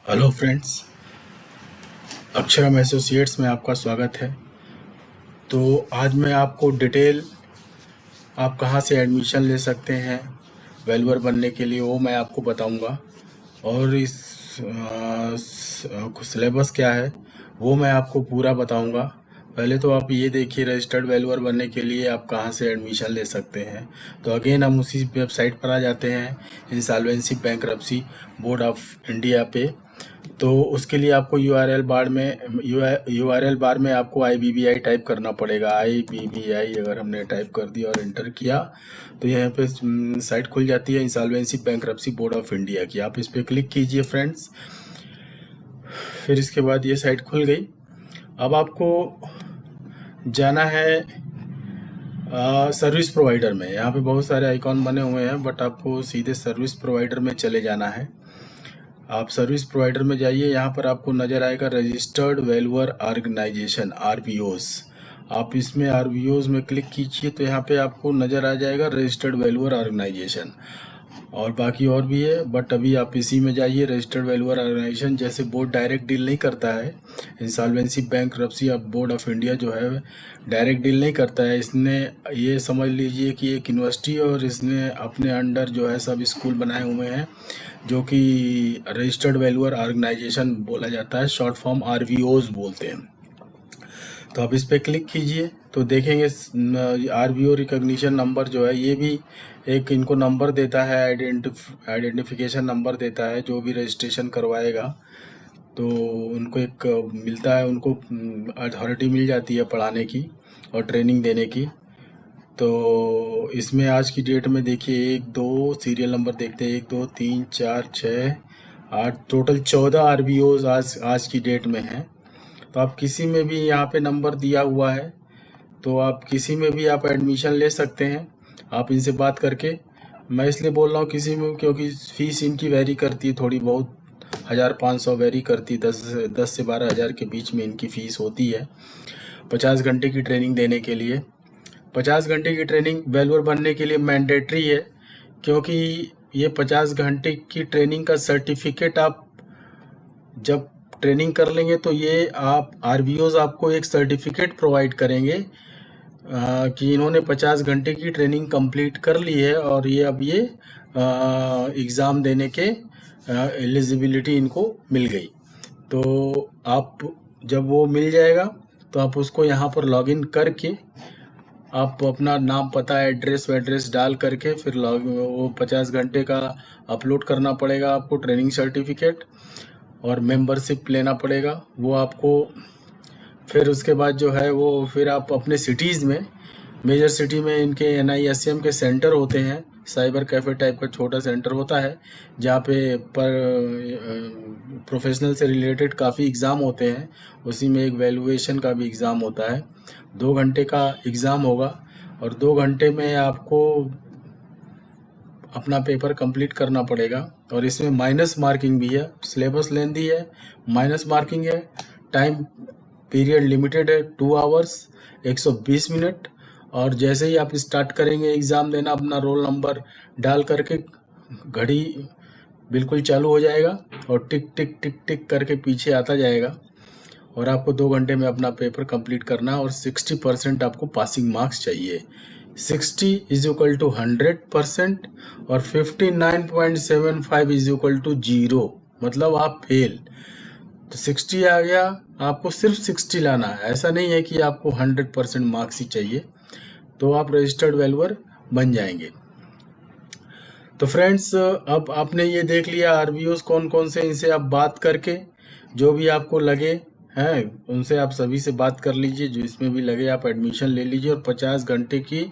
Hello friends, अक्षरम associates में आपका स्वागत है। तो आज मैं आपको डिटेल आप कहाँ से एडमिशन ले सकते हैं वैल्यूअर बनने के लिए वो मैं आपको बताऊंगा, और इस सिलेबस क्या है वो मैं आपको पूरा बताऊंगा। पहले तो आप ये देखिए, रजिस्टर्ड वैल्यूअर बनने के लिए आप कहाँ से एडमिशन ले सकते हैं। तो अगेन हम उसी वेबसाइट पर आ जाते हैं, insolvency bankruptcy board of India पे। तो उसके लिए आपको यूआरएल बार में आपको आईबीबीआई टाइप करना पड़ेगा। आईबीबीआई अगर हमने टाइप कर दिया और एंटर किया तो यहाँ पे साइट खुल जाती है insolvency bankruptcy board of India की। आप इस पर क्लिक कीजिए फ्रेंड्स। फिर इसके बाद ये साइट खुल गई। अब आपको जाना है सर्विस प्रोवाइडर में। यहाँ पे बहुत सारे आइकॉन बने हुए हैं, बट आपको सीधे सर्विस प्रोवाइडर में चले जाना है। आप सर्विस प्रोवाइडर में जाइए, यहाँ पर आपको नज़र आएगा रजिस्टर्ड वैल्यूअर ऑर्गेनाइजेशन आरवीओस। आप इसमें आरवीओस में क्लिक कीजिए तो यहाँ पे आपको नज़र आ जाएगा रजिस्टर्ड वैल्यूअर ऑर्गेनाइजेशन, और बाकी और भी है, बट अभी आप इसी में जाइए रजिस्टर्ड वैल्यूअर ऑर्गेनाइजेशन। जैसे बोर्ड डायरेक्ट डील नहीं करता है, insolvency bankruptcy of board of India जो है डायरेक्ट डील नहीं करता है। इसने ये समझ लीजिए कि एक यूनिवर्सिटी है और इसने अपने अंडर जो है सब स्कूल बनाए हुए हैं, जो कि रजिस्टर्ड वैल्यूअर ऑर्गेनाइजेशन बोला जाता है, शॉर्ट फॉर्म आरवीओज बोलते हैं। तो आप इस पर क्लिक कीजिए तो देखेंगे आरवीओ रिकॉग्निशन नंबर जो है, ये भी एक इनको नंबर देता है, आइडेंटिफिकेशन नंबर देता है। जो भी रजिस्ट्रेशन करवाएगा तो उनको एक मिलता है, उनको अथॉरिटी मिल जाती है पढ़ाने की और ट्रेनिंग देने की। तो इसमें आज की डेट में देखिए 1-2 सीरियल नंबर देखते हैं, 1 2 3 4 6 8, टोटल 14 आरबीओज आज की डेट में हैं। तो आप किसी में भी यहाँ पे नंबर दिया हुआ है, तो आप किसी में भी आप एडमिशन ले सकते हैं आप इनसे बात करके। मैं इसलिए बोल रहा हूँ किसी में, क्योंकि फ़ीस इनकी वेरी करती है थोड़ी बहुत, 1500 वेरी करती है, 10 से 12 हज़ार के बीच में इनकी फ़ीस होती है 50 घंटे की ट्रेनिंग देने के लिए। 50 घंटे की ट्रेनिंग वैल्यूअर बनने के लिए मैंडेटरी है, क्योंकि ये 50 घंटे की ट्रेनिंग का सर्टिफिकेट आप जब ट्रेनिंग कर लेंगे तो ये आप आरवीओज आपको एक सर्टिफिकेट प्रोवाइड करेंगे कि इन्होंने 50 घंटे की ट्रेनिंग कंप्लीट कर ली है और ये अब ये एग्ज़ाम देने के एलिजिबिलिटी इनको मिल गई। तो आप जब वो मिल जाएगा तो आप उसको यहाँ पर लॉगिन करके आप अपना नाम पता एड्रेस डाल करके फिर वो 50 घंटे का अपलोड करना पड़ेगा आपको ट्रेनिंग सर्टिफिकेट, और मेंबरशिप लेना पड़ेगा वो आपको। फिर उसके बाद जो है वो फिर आप अपने सिटीज़ में, मेजर सिटी में इनके एनआईएसएम के सेंटर होते हैं, साइबर कैफ़े टाइप का छोटा सेंटर होता है जहाँ पे प्रोफेशनल से रिलेटेड काफ़ी एग्ज़ाम होते हैं। उसी में एक वैल्यूएशन का भी एग्ज़ाम होता है, 2 घंटे का एग्ज़ाम होगा और 2 घंटे में आपको अपना पेपर कंप्लीट करना पड़ेगा। और इसमें माइनस मार्किंग भी है, सिलेबस लेंदी है, माइनस मार्किंग है, टाइम पीरियड लिमिटेड है 2 आवर्स 120 मिनट। और जैसे ही आप स्टार्ट करेंगे एग्ज़ाम देना, अपना रोल नंबर डाल करके घड़ी बिल्कुल चालू हो जाएगा और टिक टिक टिक टिक करके पीछे आता जाएगा, और आपको 2 घंटे में अपना पेपर कंप्लीट करना है। और 60% आपको पासिंग मार्क्स चाहिए। 60 इज इक्वल टू 100% और 59.75 इज इक्वल टू 0, मतलब आप फेल। तो 60 आ गया, आपको सिर्फ 60 लाना है, ऐसा नहीं है कि आपको 100% मार्क्स ही चाहिए, तो आप रजिस्टर्ड वैल्यूअर बन जाएंगे। तो फ्रेंड्स, अब आपने ये देख लिया आरवीओस कौन कौन से, इनसे आप बात करके जो भी आपको लगे हैं उनसे आप सभी से बात कर लीजिए, जो इसमें भी लगे आप एडमिशन ले लीजिए। और 50 घंटे की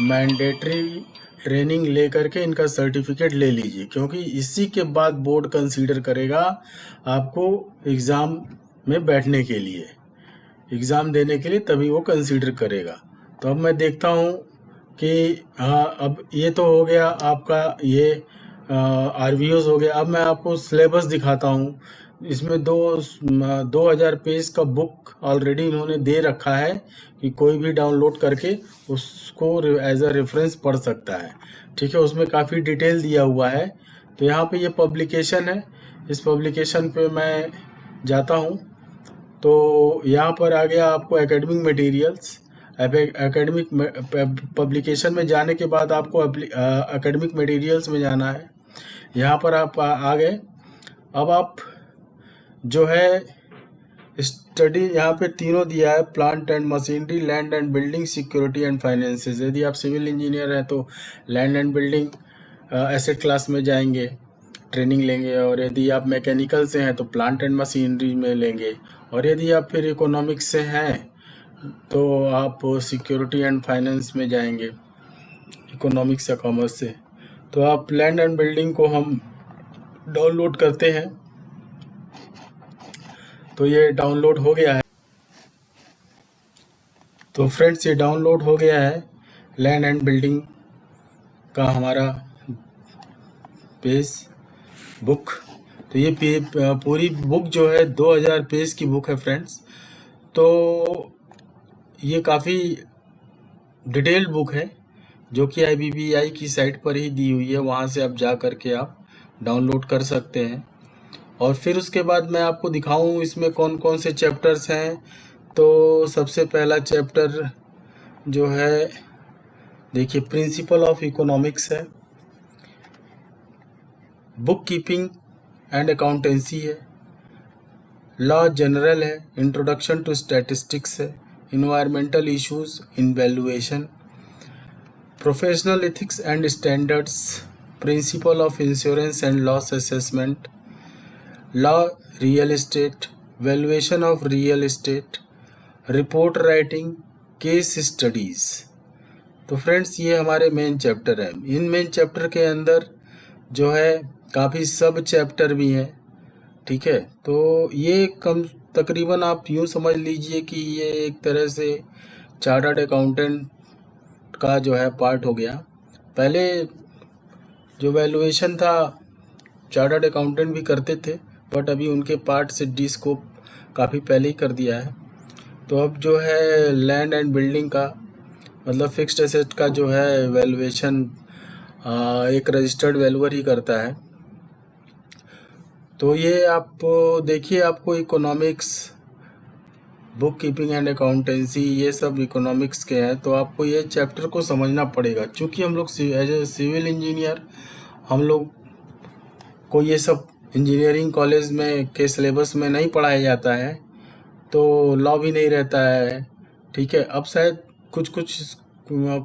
मैंडेटरी ट्रेनिंग ले करके इनका सर्टिफिकेट ले लीजिए, क्योंकि इसी के बाद बोर्ड कंसीडर करेगा आपको एग्ज़ाम में बैठने के लिए, एग्ज़ाम देने के लिए, तभी वो कंसीडर करेगा। तो अब मैं देखता हूँ कि हाँ, अब ये तो हो गया आपका, ये आरवीओस हो गया। अब मैं आपको सिलेबस दिखाता हूँ। इसमें 2000 पेज का बुक ऑलरेडी इन्होंने दे रखा है कि कोई भी डाउनलोड करके उसको एज अ रेफरेंस पढ़ सकता है। ठीक है, उसमें काफ़ी डिटेल दिया हुआ है। तो यहाँ पे ये पब्लिकेशन है, इस पब्लिकेशन पे मैं जाता हूँ तो यहाँ पर आ गया आपको एकेडमिक मटेरियल्स। एकेडमिक पब्लिकेशन में जाने के बाद आपको एकेडमिक मटेरियल्स में जाना है। यहाँ पर आप आ गए। अब आप जो है स्टडी, यहाँ पे तीनों दिया है, plant and machinery, land and building, security and finances. यदि आप सिविल इंजीनियर हैं तो land and building asset class में जाएंगे, ट्रेनिंग लेंगे, और यदि आप मैकेनिकल से हैं तो प्लांट एंड मशीनरी में लेंगे, और यदि आप फिर इकोनॉमिक्स से हैं तो आप सिक्योरिटी एंड फाइनेंस में जाएंगे, इकोनॉमिक्स या कॉमर्स से। तो आप लैंड एंड बिल्डिंग को हम डाउनलोड करते हैं, तो ये डाउनलोड हो गया है। तो फ्रेंड्स ये डाउनलोड हो गया है लैंड एंड बिल्डिंग का हमारा पेज बुक। तो ये पूरी बुक जो है 2000 पेज की बुक है फ्रेंड्स। तो ये काफ़ी डिटेल्ड बुक है जो कि IBBI की साइट पर ही दी हुई है, वहाँ से आप जा कर के आप डाउनलोड कर सकते हैं। और फिर उसके बाद मैं आपको दिखाऊं इसमें कौन कौन से चैप्टर्स हैं। तो सबसे पहला चैप्टर जो है देखिए प्रिंसिपल ऑफ इकोनॉमिक्स है, बुक कीपिंग एंड अकाउंटेंसी है, लॉ जनरल है, इंट्रोडक्शन टू स्टैटिस्टिक्स है, environmental issues in valuation, professional ethics and standards, principle of insurance and loss assessment, law real estate, valuation of real estate, report writing, case studies. तो friends ये हमारे main chapter हैं। इन main chapter के अंदर जो है काफ़ी सब चैप्टर भी हैं, ठीक है। तो ये कम तकरीबन आप यूँ समझ लीजिए कि ये एक तरह से चार्टर्ड अकाउंटेंट का जो है पार्ट हो गया। पहले जो वैल्यूएशन था चार्टर्ड अकाउंटेंट भी करते थे, बट अभी उनके पार्ट से डी स्कोप काफ़ी पहले ही कर दिया है। तो अब जो है लैंड एंड बिल्डिंग का मतलब फिक्स्ड एसेट का जो है वैल्यूएशन एक रजिस्टर्ड वैल्यूअर ही करता है। तो ये आप देखिए, आपको economics, book keeping and accountancy, ये सब इकोनॉमिक्स के हैं, तो आपको ये चैप्टर को समझना पड़ेगा। क्योंकि हम लोग एज ए सिविल इंजीनियर हम लोग को ये सब इंजीनियरिंग कॉलेज में के सिलेबस में नहीं पढ़ाया जाता है, तो लॉ भी नहीं रहता है, ठीक है। अब शायद कुछ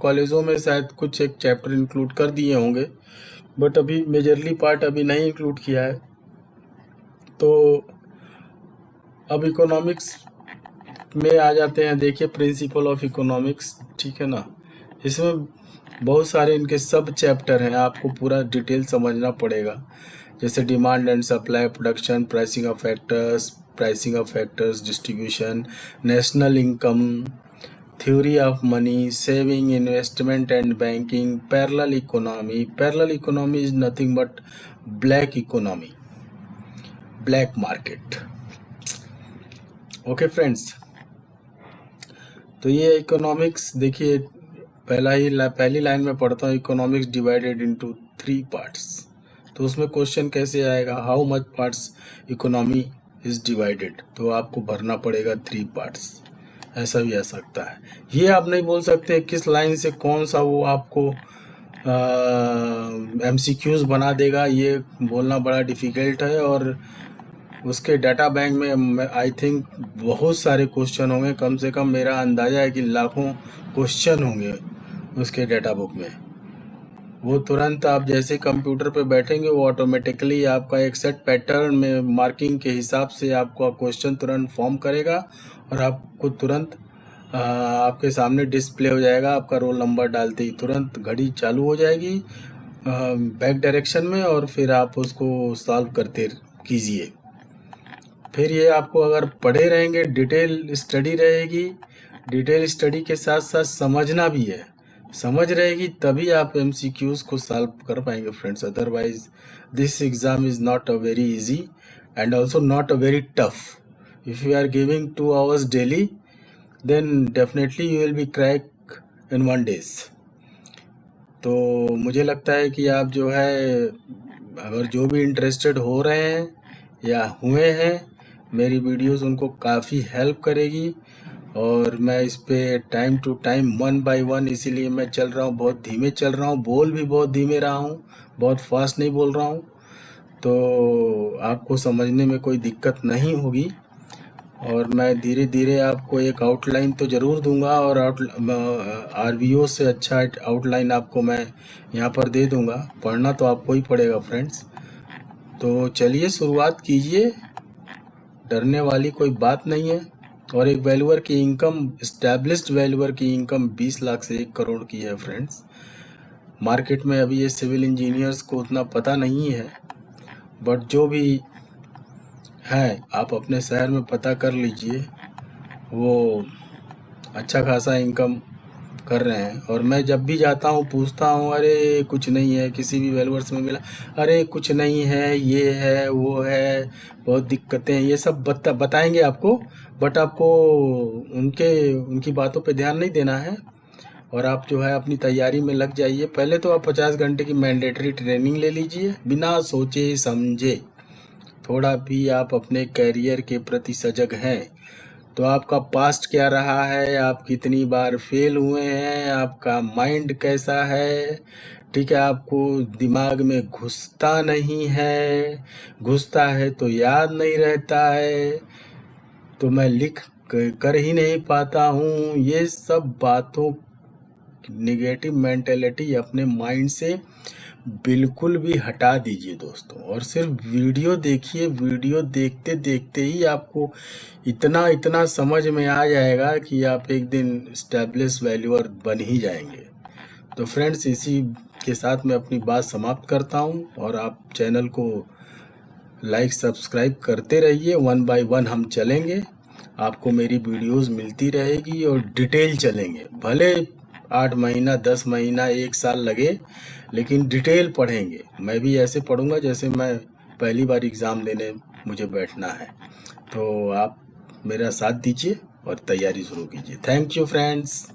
कॉलेजों में शायद कुछ एक चैप्टर इंक्लूड कर दिए होंगे, बट अभी मेजरली पार्ट अभी नहीं इंक्लूड किया है। तो अब इकोनॉमिक्स में आ जाते हैं। देखिए प्रिंसिपल ऑफ इकोनॉमिक्स, ठीक है ना। इसमें बहुत सारे इनके सब चैप्टर हैं, आपको पूरा डिटेल समझना पड़ेगा। जैसे demand and supply, production, pricing of factors, distribution, national income, theory of money, saving, investment and banking, parallel economy. Parallel economy is nothing but black economy, black market. Okay friends, तो ये economics देखिए पहली line में पढ़ता हूँ, economics divided into 3 parts. तो उसमें question कैसे आएगा, how much parts economy is divided, तो आपको भरना पड़ेगा 3 पार्ट्स, ऐसा भी आ सकता है। ये आप नहीं बोल सकते किस लाइन से कौन सा वो आपको MCQs बना देगा, ये बोलना बड़ा डिफ़िकल्ट है। और उसके डाटा बैंक में आई थिंक बहुत सारे क्वेश्चन होंगे, कम से कम मेरा अंदाज़ा है कि लाखों क्वेश्चन होंगे उसके डाटा बुक में। वो तुरंत आप जैसे कंप्यूटर पे बैठेंगे वो ऑटोमेटिकली आपका एक सेट पैटर्न में मार्किंग के हिसाब से आपका क्वेश्चन तुरंत फॉर्म करेगा और आपको तुरंत आपके सामने डिस्प्ले हो जाएगा। आपका रोल नंबर डालते ही तुरंत घड़ी चालू हो जाएगी बैक डायरेक्शन में, और फिर आप उसको सॉल्व करते कीजिए। फिर ये आपको अगर पढ़े रहेंगे, डिटेल स्टडी रहेगी, डिटेल स्टडी के साथ साथ समझना भी है, समझ रहेगी तभी आप MCQs को सॉल्व कर पाएंगे friends. Otherwise this exam is not a very easy and also not a very tough. If you are giving 2 hours daily then definitely you will be crack in 1 days। तो मुझे लगता है कि आप जो है अगर जो भी इंटरेस्टेड हो रहे हैं या हुए हैं, मेरी वीडियोस उनको काफ़ी हेल्प करेगी। और मैं इस पे टाइम टू टाइम 1 बाय 1 इसीलिए मैं चल रहा हूँ, बहुत धीमे चल रहा हूँ, बोल भी बहुत धीमे रहा हूँ, बहुत फास्ट नहीं बोल रहा हूँ, तो आपको समझने में कोई दिक्कत नहीं होगी। और मैं धीरे धीरे आपको एक आउटलाइन तो ज़रूर दूंगा, और RVO से अच्छा आउटलाइन आपको मैं यहाँ पर दे दूंगा। पढ़ना तो आपको ही पड़ेगा फ्रेंड्स। तो चलिए शुरुआत कीजिए, डरने वाली कोई बात नहीं है। और एक वैल्यूअर की इनकम, इस्टेब्लिश्ड वैल्यूअर की इनकम 20 लाख से 1 करोड़ की है फ्रेंड्स। मार्केट में अभी ये सिविल इंजीनियर्स को उतना पता नहीं है, बट जो भी है आप अपने शहर में पता कर लीजिए, वो अच्छा खासा इनकम कर रहे हैं। और मैं जब भी जाता हूँ पूछता हूँ, अरे कुछ नहीं है, किसी भी वैल्यूअर्स में मिला, अरे कुछ नहीं है, ये है वो है, बहुत दिक्कतें हैं, ये सब बताएंगे आपको। बट आपको उनकी बातों पे ध्यान नहीं देना है, और आप जो है अपनी तैयारी में लग जाइए। पहले तो आप 50 घंटे की मैंडेटरी ट्रेनिंग ले लीजिए बिना सोचे समझे। थोड़ा भी आप अपने कैरियर के प्रति सजग हैं तो आपका पास्ट क्या रहा है, आप कितनी बार फेल हुए हैं, आपका माइंड कैसा है, ठीक है, आपको दिमाग में घुसता नहीं है, घुसता है तो याद नहीं रहता है, तो मैं लिख कर ही नहीं पाता हूँ। ये सब बातों, निगेटिव मेंटेलिटी अपने माइंड से बिल्कुल भी हटा दीजिए दोस्तों, और सिर्फ वीडियो देखिए। वीडियो देखते देखते ही आपको इतना समझ में आ जाएगा कि आप एक दिन स्टैब्लिश वैल्यूअर बन ही जाएंगे। तो फ्रेंड्स, इसी के साथ मैं अपनी बात समाप्त करता हूं, और आप चैनल को लाइक सब्सक्राइब करते रहिए। 1 बाय 1 हम चलेंगे, आपको मेरी वीडियोस मिलती रहेगी, और डिटेल चलेंगे। भले 8 महीना 10 महीना 1 साल लगे, लेकिन डिटेल पढ़ेंगे। मैं भी ऐसे पढ़ूंगा जैसे मैं पहली बार एग्ज़ाम देने मुझे बैठना है। तो आप मेरा साथ दीजिए और तैयारी शुरू कीजिए। Thank you friends.